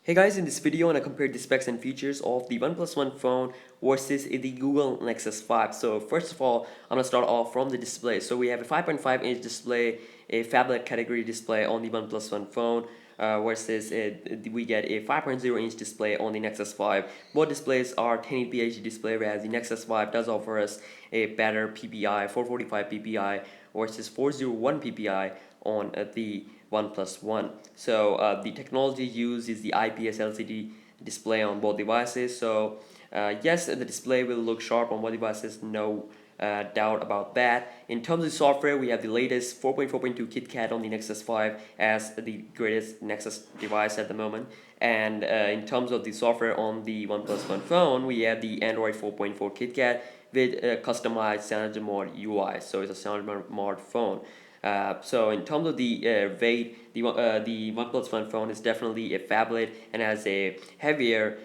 Hey guys, in this video I want to compare the specs and features of the OnePlus One phone versus the Google Nexus 5. So first of all, I'm going to start off from the display. So we have a 5.5-inch display, a phablet category display on the OnePlus One phone versus we get a 5.0-inch display on the Nexus 5. Both displays are 1080p HD display, whereas the Nexus 5 does offer us a better PPI, 445 PPI versus 401 PPI on the OnePlus One. So the technology used is the IPS LCD display on both devices. So yes, the display will look sharp on both devices, no doubt about that. In terms of software, we have the latest 4.4.2 KitKat on the Nexus 5 as the greatest Nexus device at the moment. And in terms of the software on the OnePlus One phone, we have the Android 4.4 KitKat with customized CyanogenMod UI. So it's a CyanogenMod phone. So in terms of the weight, the OnePlus One phone is definitely a phablet and has a heavier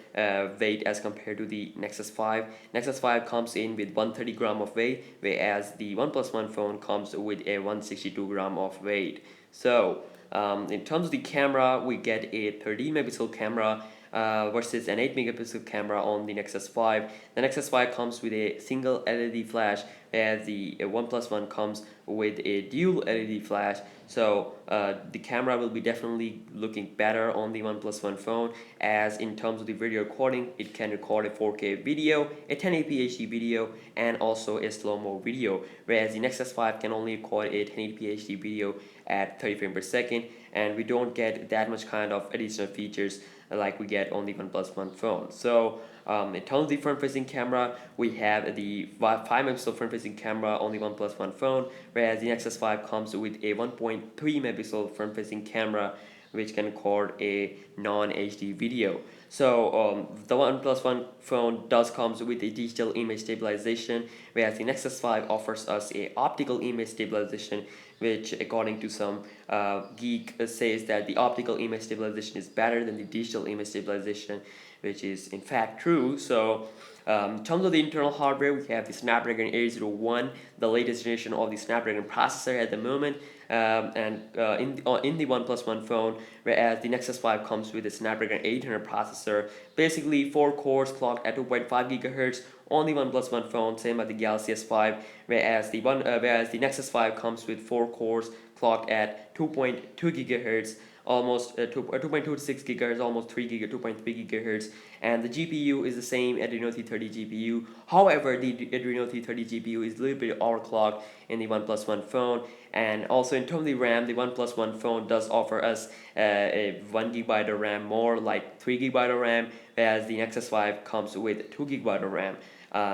weight as compared to the Nexus 5. Nexus 5 comes in with 130 gram of weight, whereas the OnePlus One phone comes with a 162 gram of weight. So in terms of the camera, we get a 13 megapixel camera versus an 8 megapixel camera on the Nexus 5. The Nexus 5 comes with a single LED flash, whereas the OnePlus One comes with a dual LED flash. So the camera will be definitely looking better on the OnePlus One phone, as in terms of the video recording, it can record a 4K video, a 1080p HD video, and also a slow-mo video, whereas the Nexus 5 can only record a 1080p HD video at 30 frames per second, and we don't get that much kind of additional features like we get on the OnePlus One phone. So in terms of the front-facing camera, we have the 5 megapixel front-facing camera on the OnePlus One phone, whereas the Nexus 5 comes with a 1.3 megapixel front-facing camera, which can record a non-HD video. So the OnePlus One phone does comes with a digital image stabilization, whereas the Nexus 5 offers us a optical image stabilization, which according to some geek says that the optical image stabilization is better than the digital image stabilization, which is in fact true. So in terms of the internal hardware, we have the Snapdragon 801, the latest generation of the Snapdragon processor at the moment, and in the OnePlus One phone, whereas the Nexus 5 comes with a Snapdragon 800 processor, basically 4 cores clocked at 2.5 gigahertz on the OnePlus One phone, same as the Galaxy S5, whereas the Nexus 5 comes with 4 cores clocked at 2.2 gigahertz, almost 2.26 gigahertz, almost 2.3 gigahertz, and the GPU is the same Adreno 330 GPU. However, the Adreno 330 GPU is a little bit overclocked in the OnePlus One phone. And also in terms of the RAM, the OnePlus One phone does offer us a 1 gigabyte of RAM more, like 3 gigabyte of RAM, whereas the Nexus 5 comes with 2 gigabyte of RAM.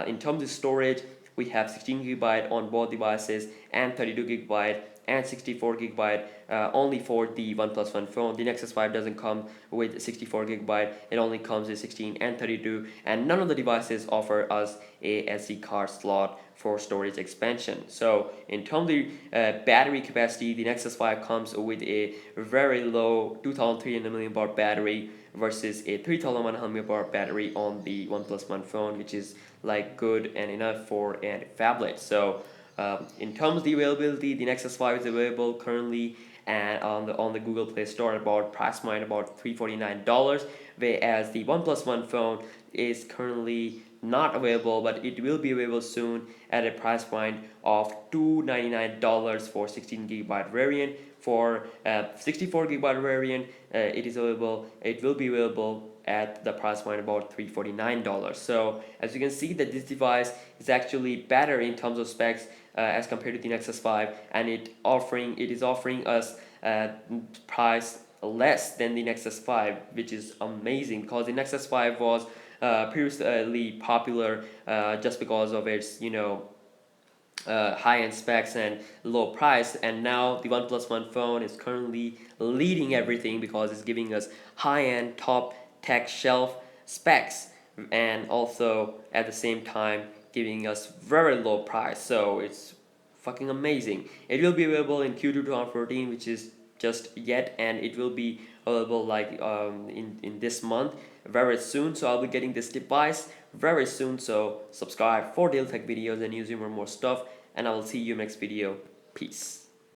In terms of storage, we have 16 gigabyte on both devices and 32 gigabyte and 64 gigabyte only for the OnePlus One phone. The Nexus 5 doesn't come with 64 gigabyte, it only comes with 16 and 32, and none of the devices offer us a SD card slot for storage expansion. So in terms of the battery capacity, the Nexus 5 comes with a very low 2300 mAh battery versus a 3100 mAh battery on the OnePlus One phone, which is like good and enough for a phablet. So in terms of the availability, the Nexus 5 is available currently and on the Google Play Store at about price point about $349, whereas the OnePlus One phone is currently not available, but it will be available soon at a price point of $299 for 16 gigabyte variant. For 64 gigabyte variant, it will be available at the price point about $349. So as you can see that this device is actually better in terms of specs as compared to the Nexus 5, and it is offering us price less than the Nexus 5, which is amazing because the Nexus 5 was previously popular just because of its high-end specs and low price, and now the OnePlus One phone is currently leading everything because it's giving us high-end top tech shelf specs and also at the same time giving us very low price. So it's fucking amazing. It will be available in Q2 2014, which is just yet, and it will be available like in this month very soon. So I'll be getting this device very soon. So subscribe for daily tech videos and using more stuff, and I will see you next video. Peace.